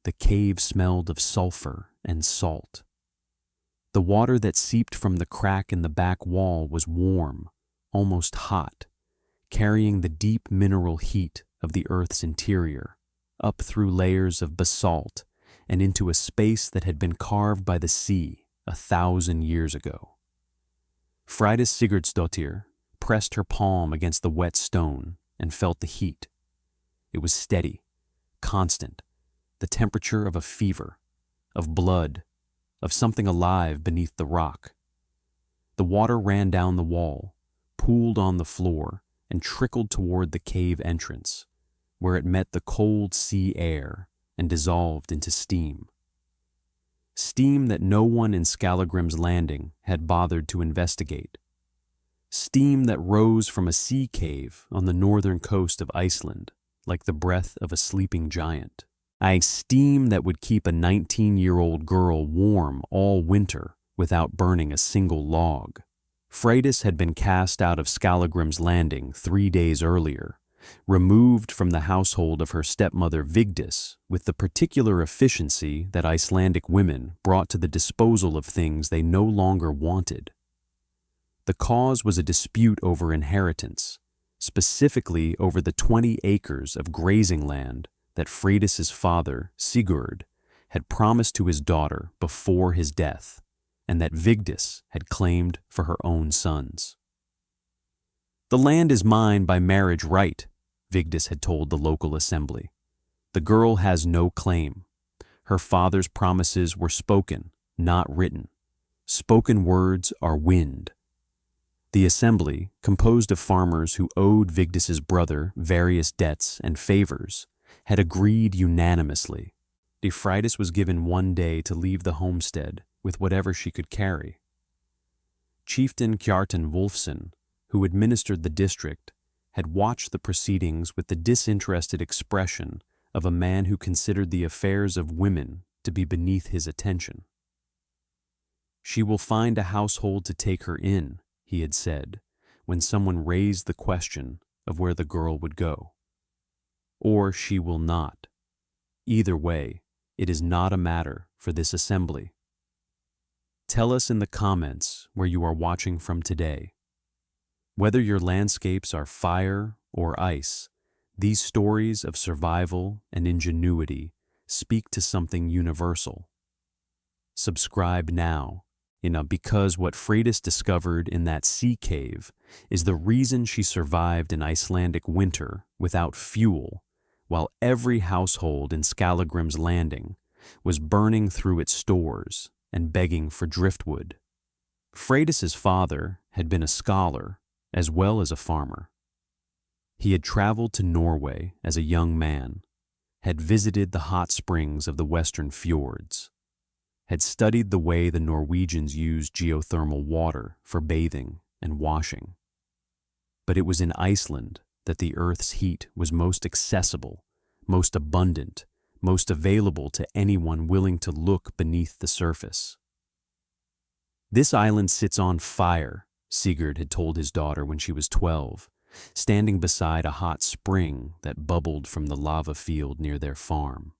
the cave smelled of sulfur and salt. The water that seeped from the crack in the back wall was warm, almost hot, carrying the deep mineral heat of the Earth's interior, up through layers of basalt and into a space that had been carved by the sea 1,000 years ago. Freydis Sigurdsdottir pressed her palm against the wet stone and felt the heat. It was steady, constant, the temperature of a fever, of blood, of something alive beneath the rock. The water ran down the wall, pooled on the floor, and trickled toward the cave entrance, where it met the cold sea air and dissolved into steam. Steam that no one in Skallagrim's Landing had bothered to investigate. Steam that rose from a sea cave on the northern coast of Iceland, like the breath of a sleeping giant. A steam that would keep a 19-year-old girl warm all winter without burning a single log. Freydis had been cast out of Skallagrim's Landing 3 days earlier, removed from the household of her stepmother Vigdis with the particular efficiency that Icelandic women brought to the disposal of things they no longer wanted. The cause was a dispute over inheritance, specifically over the 20 acres of grazing land that Freydis's father, Sigurd, had promised to his daughter before his death, and that Vigdis had claimed for her own sons. "The land is mine by marriage right," Vigdis had told the local assembly. "The girl has no claim. Her father's promises were spoken, not written. Spoken words are wind." The assembly, composed of farmers who owed Vigdis's brother various debts and favors, had agreed unanimously. Freydis was given 1 day to leave the homestead with whatever she could carry. Chieftain Kjartan Wolfson, who administered the district, had watched the proceedings with the disinterested expression of a man who considered the affairs of women to be beneath his attention. "She will find a household to take her in," he had said, when someone raised the question of where the girl would go. "Or she will not. Either way, it is not a matter for this assembly." Tell us in the comments where you are watching from today. Whether your landscapes are fire or ice, these stories of survival and ingenuity speak to something universal. Subscribe now, because what Freydis discovered in that sea cave is the reason she survived an Icelandic winter without fuel, while every household in Skallagrim's Landing was burning through its stores and begging for driftwood. Freydis's father had been a scholar as well as a farmer. He had traveled to Norway as a young man, had visited the hot springs of the western fjords, had studied the way the Norwegians used geothermal water for bathing and washing. But it was in Iceland that the Earth's heat was most accessible, most abundant, most available to anyone willing to look beneath the surface. "This island sits on fire," Sigurd had told his daughter when she was 12, standing beside a hot spring that bubbled from the lava field near their farm.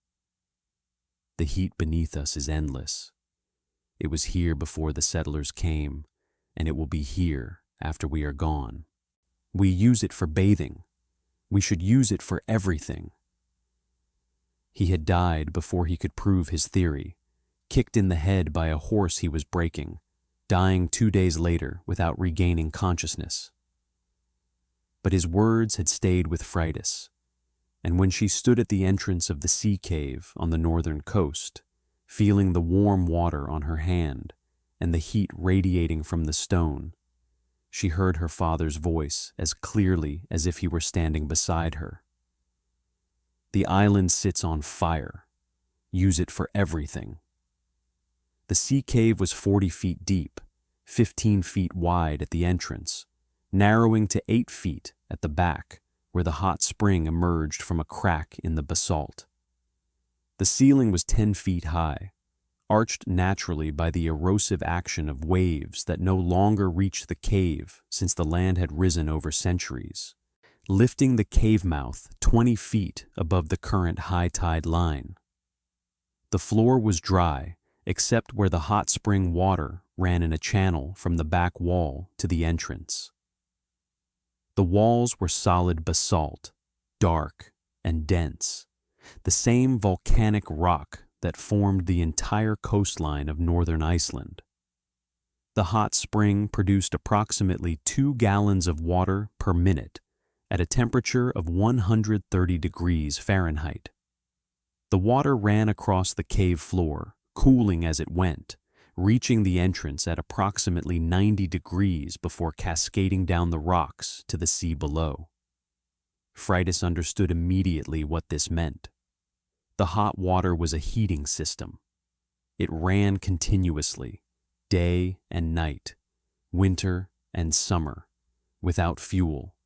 "The heat beneath us is endless. It was here before the settlers came, and it will be here after we are gone. We use it for bathing. We should use it for everything." He had died before he could prove his theory, kicked in the head by a horse he was breaking, dying 2 days later without regaining consciousness. But his words had stayed with Freydis, and when she stood at the entrance of the sea cave on the northern coast, feeling the warm water on her hand and the heat radiating from the stone, she heard her father's voice as clearly as if he were standing beside her. "The island sits on fire. Use it for everything." The sea cave was 40 feet deep, 15 feet wide at the entrance, narrowing to 8 feet at the back, where the hot spring emerged from a crack in the basalt. The ceiling was 10 feet high, arched naturally by the erosive action of waves that no longer reached the cave since the land had risen over centuries, lifting the cave mouth 20 feet above the current high tide line. The floor was dry, except where the hot spring water ran in a channel from the back wall to the entrance. The walls were solid basalt, dark and dense, the same volcanic rock that formed the entire coastline of northern Iceland. The hot spring produced approximately 2 gallons of water per minute at a temperature of 130 degrees Fahrenheit. The water ran across the cave floor, cooling as it went, reaching the entrance at approximately 90 degrees before cascading down the rocks to the sea below. Freydis understood immediately what this meant. The hot water was a heating system. It ran continuously, day and night, winter and summer, without fuel,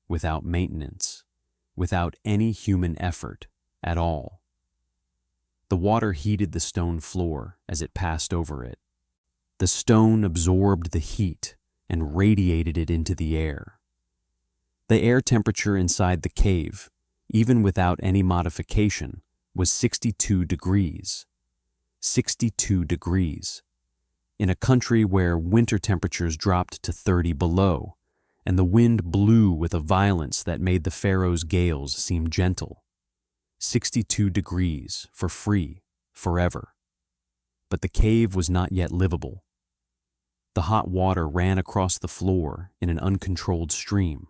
without maintenance, without any human effort at all. The water heated the stone floor as it passed over it. The stone absorbed the heat and radiated it into the air. The air temperature inside the cave, even without any modification, was 62 degrees. 62 degrees. In a country where winter temperatures dropped to 30 below, and the wind blew with a violence that made the Pharaoh's gales seem gentle. 62 degrees, for free, forever. But the cave was not yet livable. The hot water ran across the floor in an uncontrolled stream,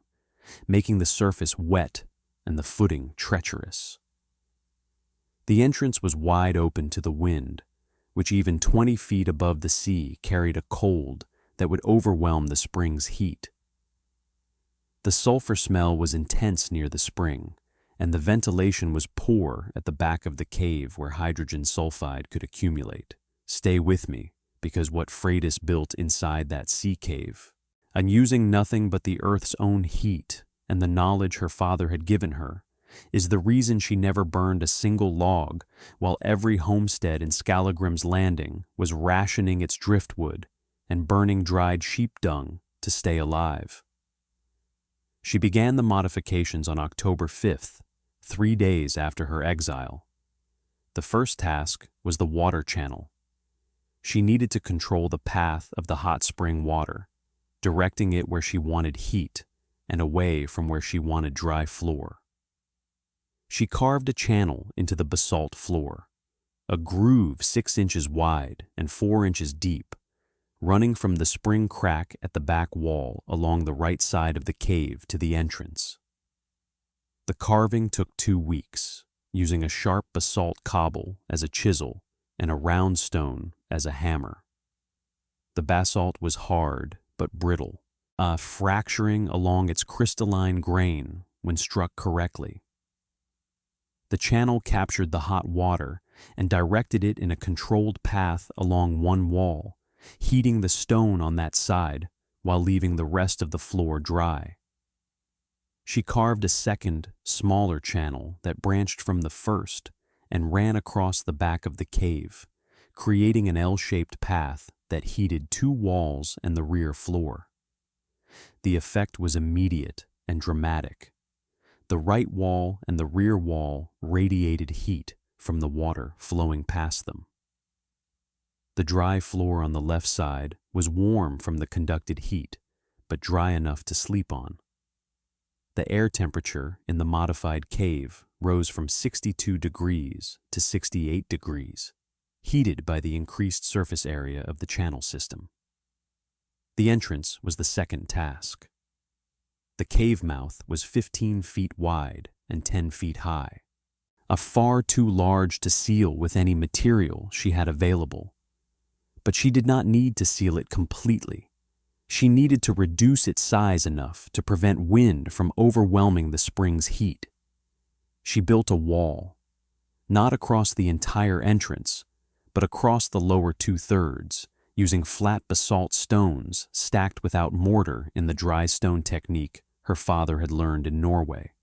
making the surface wet and the footing treacherous. The entrance was wide open to the wind, which even 20 feet above the sea carried a cold that would overwhelm the spring's heat. The sulfur smell was intense near the spring, and the ventilation was poor at the back of the cave where hydrogen sulfide could accumulate. Stay with me, because what Freydis built inside that sea cave, and using nothing but the earth's own heat and the knowledge her father had given her, is the reason she never burned a single log while every homestead in Skallagrim's Landing was rationing its driftwood and burning dried sheep dung to stay alive. She began the modifications on October 5th, 3 days after her exile. The first task was the water channel. She needed to control the path of the hot spring water, directing it where she wanted heat and away from where she wanted dry floor. She carved a channel into the basalt floor, a groove 6 inches wide and 4 inches deep, running from the spring crack at the back wall along the right side of the cave to the entrance. The carving took 2 weeks, using a sharp basalt cobble as a chisel and a round stone as a hammer. The basalt was hard but brittle, fracturing along its crystalline grain when struck correctly. The channel captured the hot water and directed it in a controlled path along one wall, heating the stone on that side while leaving the rest of the floor dry. She carved a second, smaller channel that branched from the first and ran across the back of the cave, creating an L-shaped path that heated 2 walls and the rear floor. The effect was immediate and dramatic. The right wall and the rear wall radiated heat from the water flowing past them. The dry floor on the left side was warm from the conducted heat, but dry enough to sleep on. The air temperature in the modified cave rose from 62 degrees to 68 degrees, heated by the increased surface area of the channel system. The entrance was the second task. The cave mouth was 15 feet wide and 10 feet high, far too large to seal with any material she had available. But she did not need to seal it completely. She needed to reduce its size enough to prevent wind from overwhelming the spring's heat. She built a wall, not across the entire entrance, but across the lower 2/3, using flat basalt stones stacked without mortar in the dry stone technique her father had learned in Norway.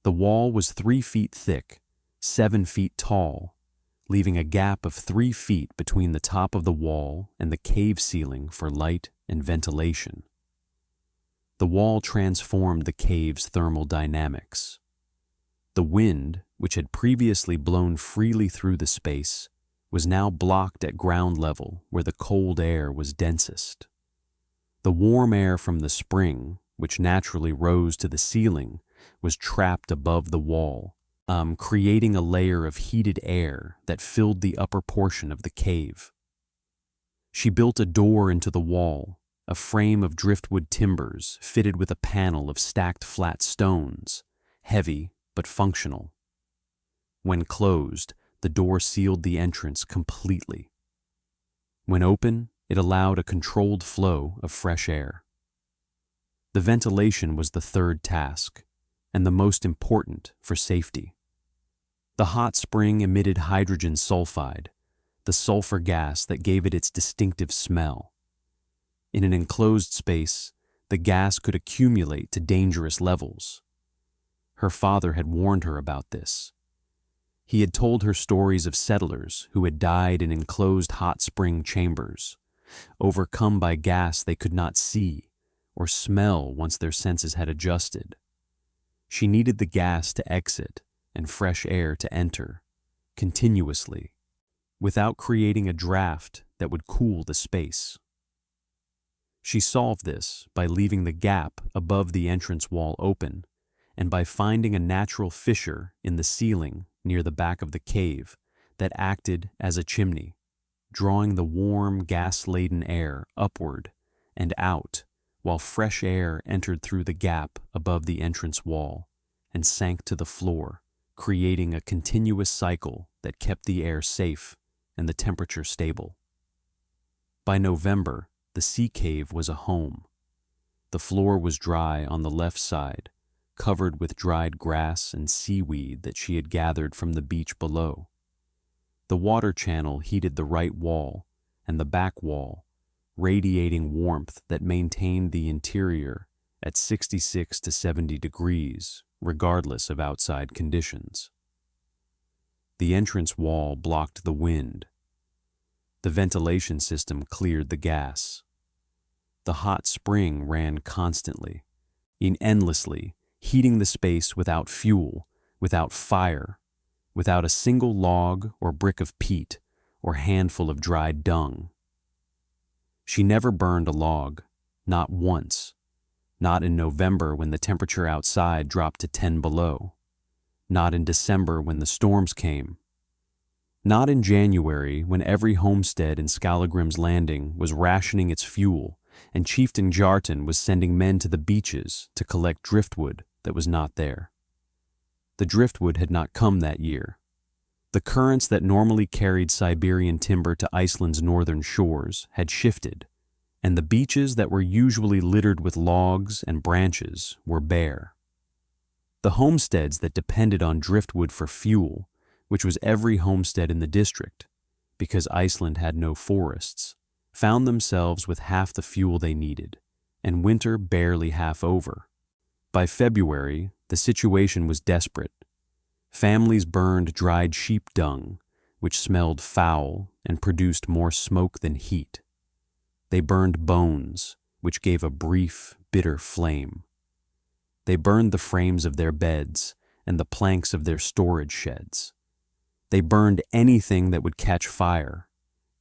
The wall was 3 feet thick, 7 feet tall, leaving a gap of 3 feet between the top of the wall and the cave ceiling for light and ventilation. The wall transformed the cave's thermal dynamics. The wind, which had previously blown freely through the space, was now blocked at ground level where the cold air was densest. The warm air from the spring, which naturally rose to the ceiling, was trapped above the wall, creating a layer of heated air that filled the upper portion of the cave. She built a door into the wall, a frame of driftwood timbers fitted with a panel of stacked flat stones, heavy but functional. When closed, the door sealed the entrance completely. When open, it allowed a controlled flow of fresh air. The ventilation was the third task, and the most important for safety. The hot spring emitted hydrogen sulfide, the sulfur gas that gave it its distinctive smell. In an enclosed space, the gas could accumulate to dangerous levels. Her father had warned her about this. He had told her stories of settlers who had died in enclosed hot spring chambers, overcome by gas they could not see or smell once their senses had adjusted. She needed the gas to exit and fresh air to enter, continuously, without creating a draft that would cool the space. She solved this by leaving the gap above the entrance wall open and by finding a natural fissure in the ceiling near the back of the cave that acted as a chimney, drawing the warm, gas-laden air upward and out while fresh air entered through the gap above the entrance wall and sank to the floor, creating a continuous cycle that kept the air safe and the temperature stable. By November, the sea cave was a home. The floor was dry on the left side, covered with dried grass and seaweed that she had gathered from the beach below. The water channel heated the right wall and the back wall, radiating warmth that maintained the interior at 66 to 70 degrees, regardless of outside conditions. The entrance wall blocked the wind. The ventilation system cleared the gas. The hot spring ran constantly, endlessly, heating the space without fuel, without fire, without a single log or brick of peat or handful of dried dung. She never burned a log, not once, not in November when the temperature outside dropped to 10 below, not in December when the storms came, not in January when every homestead in Skallagrim's Landing was rationing its fuel and Chieftain Jartan was sending men to the beaches to collect driftwood that was not there. The driftwood had not come that year. The currents that normally carried Siberian timber to Iceland's northern shores had shifted, and the beaches that were usually littered with logs and branches were bare. The homesteads that depended on driftwood for fuel, which was every homestead in the district, because Iceland had no forests, found themselves with half the fuel they needed, and winter barely half over. By February, the situation was desperate. Families burned dried sheep dung, which smelled foul and produced more smoke than heat. They burned bones, which gave a brief, bitter flame. They burned the frames of their beds and the planks of their storage sheds. They burned anything that would catch fire,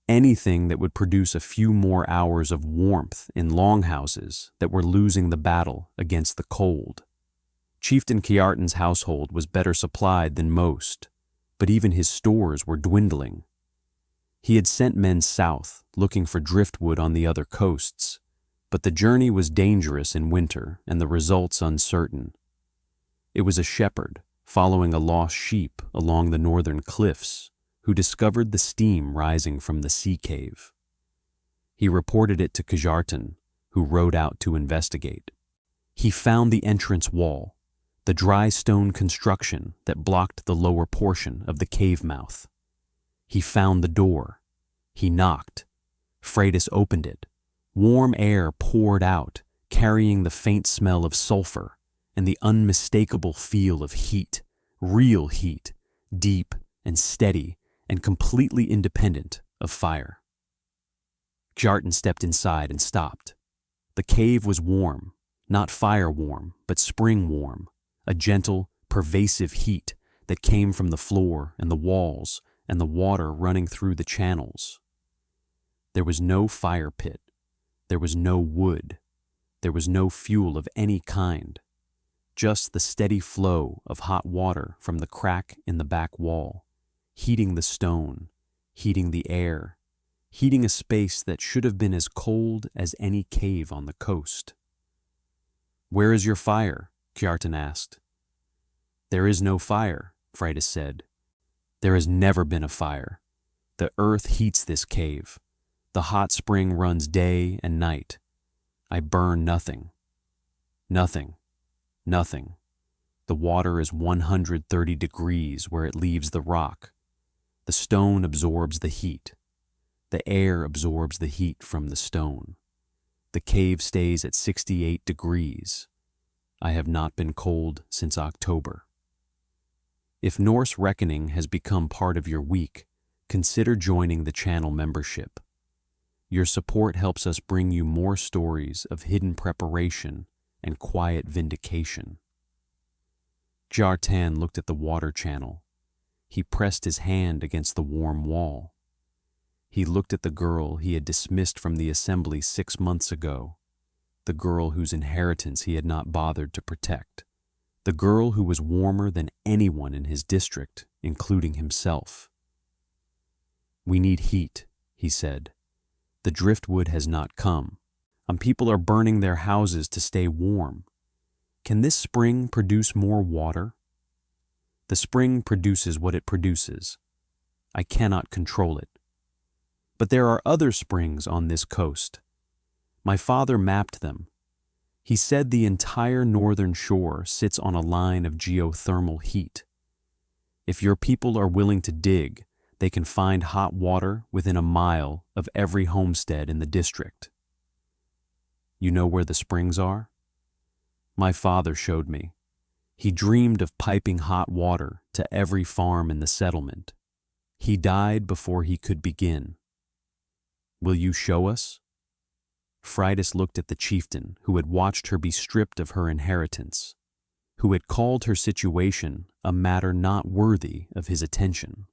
anything that would produce a few more hours of warmth in longhouses that were losing the battle against the cold. Chieftain Kjartan's household was better supplied than most, but even his stores were dwindling. He had sent men south looking for driftwood on the other coasts, but the journey was dangerous in winter and the results uncertain. It was a shepherd following a lost sheep along the northern cliffs who discovered the steam rising from the sea cave. He reported it to Kjartan, who rode out to investigate. He found the entrance wall, the dry stone construction that blocked the lower portion of the cave mouth. He found the door. He knocked. Freydis opened it. Warm air poured out, carrying the faint smell of sulfur and the unmistakable feel of heat, real heat, deep and steady and completely independent of fire. Kjartan stepped inside and stopped. The cave was warm, not fire warm, but spring warm, a gentle, pervasive heat that came from the floor and the walls and the water running through the channels. There was no fire pit. There was no wood. There was no fuel of any kind. Just the steady flow of hot water from the crack in the back wall, heating the stone, heating the air, heating a space that should have been as cold as any cave on the coast. "Where is your fire?" Kjartan asked. "There is no fire," Freydis said. "There has never been a fire. The earth heats this cave. The hot spring runs day and night. I burn nothing. Nothing. Nothing. The water is 130 degrees where it leaves the rock. The stone absorbs the heat. The air absorbs the heat from the stone. The cave stays at 68 degrees. I have not been cold since October." If Norse reckoning has become part of your week, consider joining the channel membership. Your support helps us bring you more stories of hidden preparation and quiet vindication. Kjartan looked at the water channel. He pressed his hand against the warm wall. He looked at the girl he had dismissed from the assembly 6 months ago, the girl whose inheritance he had not bothered to protect, the girl who was warmer than anyone in his district, including himself. "We need heat," he said. "The driftwood has not come, and people are burning their houses to stay warm. Can this spring produce more water?" "The spring produces what it produces. I cannot control it. But there are other springs on this coast. My father mapped them. He said the entire northern shore sits on a line of geothermal heat. If your people are willing to dig, they can find hot water within a mile of every homestead in the district." "You know where the springs are?" "My father showed me. He dreamed of piping hot water to every farm in the settlement. He died before he could begin. Will you show us?" Freydis looked at the chieftain who had watched her be stripped of her inheritance, who had called her situation a matter not worthy of his attention,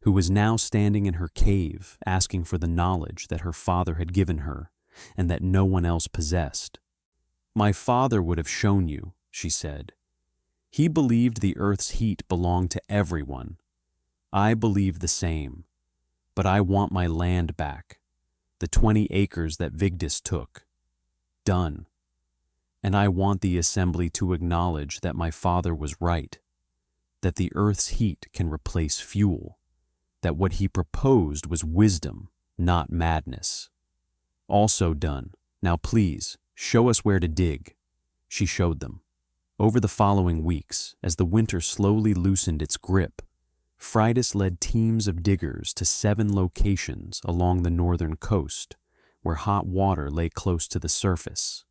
who was now standing in her cave asking for the knowledge that her father had given her and that no one else possessed. "My father would have shown you," she said. "He believed the earth's heat belonged to everyone. I believe the same, but I want my land back, the 20 acres that Vigdis took. Done. And I want the assembly to acknowledge that my father was right, that the earth's heat can replace fuel, that what he proposed was wisdom, not madness. Also done. Now please, show us where to dig." She showed them. Over the following weeks, as the winter slowly loosened its grip, Freydis led teams of diggers to 7 locations along the northern coast, where hot water lay close to the surface.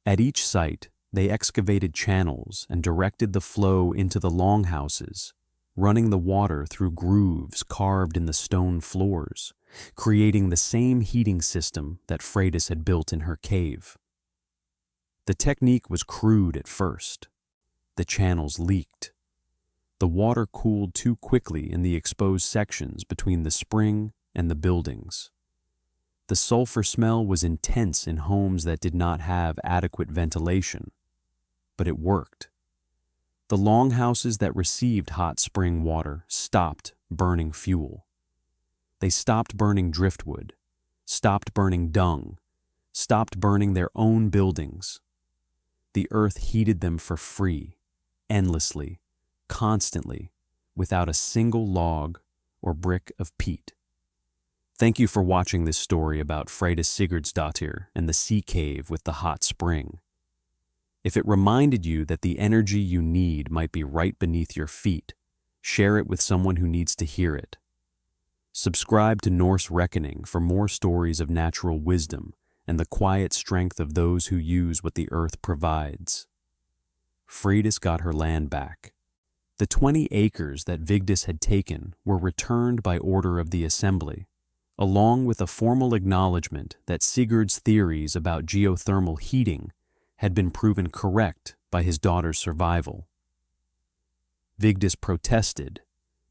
At each site, they excavated channels and directed the flow into the Longhouses, running the water through grooves carved in the stone floors, creating the same heating system that Freydis had built in her cave. The technique was crude at first. The channels leaked. The water cooled too quickly in the exposed sections between the spring and the buildings. The sulfur smell was intense in homes that did not have adequate ventilation, but it worked. The longhouses that received hot spring water stopped burning fuel. They stopped burning driftwood, stopped burning dung, stopped burning their own buildings. The earth heated them for free, endlessly, constantly, without a single log or brick of peat. Thank you for watching this story about Freydis Sigurdsdottir and the sea cave with the hot spring. If it reminded you that the energy you need might be right beneath your feet, share it with someone who needs to hear it. Subscribe to Norse Reckoning for more stories of natural wisdom and the quiet strength of those who use what the earth provides. Freydis got her land back. The 20 acres that Vigdis had taken were returned by order of the assembly, along with a formal acknowledgement that Sigurd's theories about geothermal heating had been proven correct by his daughter's survival. Vigdis protested,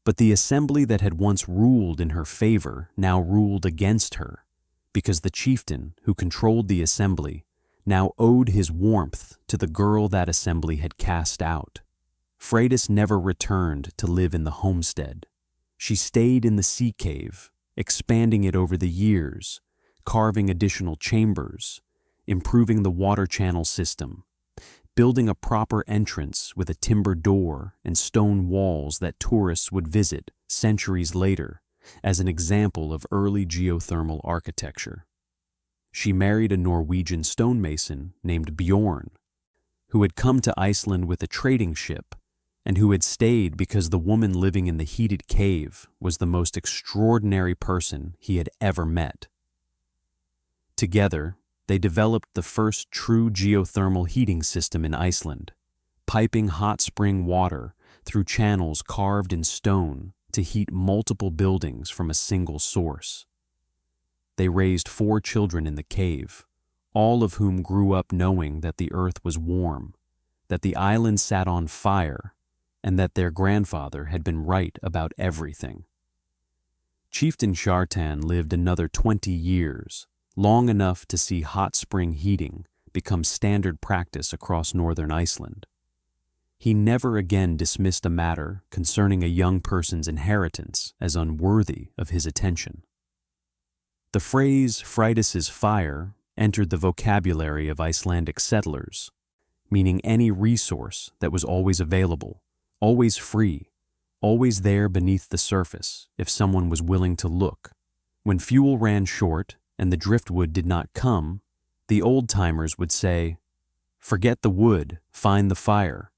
but the assembly that had once ruled in her favor now ruled against her, because the chieftain who controlled the assembly now owed his warmth to the girl that assembly had cast out. Freydis never returned to live in the homestead. She stayed in the sea cave, expanding it over the years, carving additional chambers, improving the water channel system, building a proper entrance with a timber door and stone walls that tourists would visit centuries later as an example of early geothermal architecture. She married a Norwegian stonemason named Bjorn, who had come to Iceland with a trading ship and who had stayed because the woman living in the heated cave was the most extraordinary person he had ever met. Together, they developed the first true geothermal heating system in Iceland, piping hot spring water through channels carved in stone to heat multiple buildings from a single source. They raised 4 children in the cave, all of whom grew up knowing that the earth was warm, that the island sat on fire, and that their grandfather had been right about everything. Chieftain Shartan lived another 20 years, long enough to see hot spring heating become standard practice across northern Iceland. He never again dismissed a matter concerning a young person's inheritance as unworthy of his attention. The phrase Freydis's fire entered the vocabulary of Icelandic settlers, meaning any resource that was always available, always free, always there beneath the surface if someone was willing to look. When fuel ran short and the driftwood did not come, the old-timers would say, "Forget the wood, find the fire.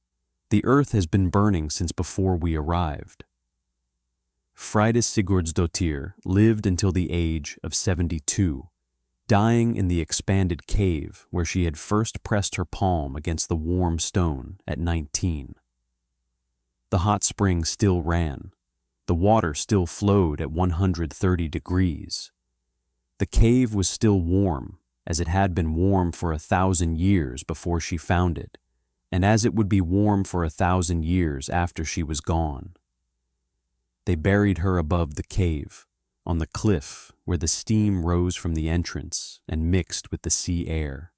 The earth has been burning since before we arrived." Freydis Sigurdsdóttir lived until the age of 72, dying in the expanded cave where she had first pressed her palm against the warm stone at 19. The hot spring still ran. The water still flowed at 130 degrees. The cave was still warm, as it had been warm for 1,000 years before she found it, and as it would be warm for 1,000 years after she was gone. They buried her above the cave, on the cliff where the steam rose from the entrance and mixed with the sea air.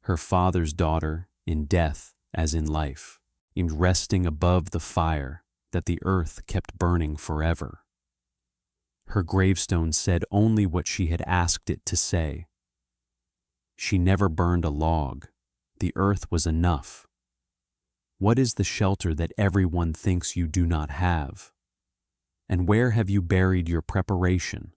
Her father's daughter, in death as in life, seemed resting above the fire that the earth kept burning forever. Her gravestone said only what she had asked it to say. She never burned a log. The earth was enough. What is the shelter that everyone thinks you do not have? And where have you buried your preparation?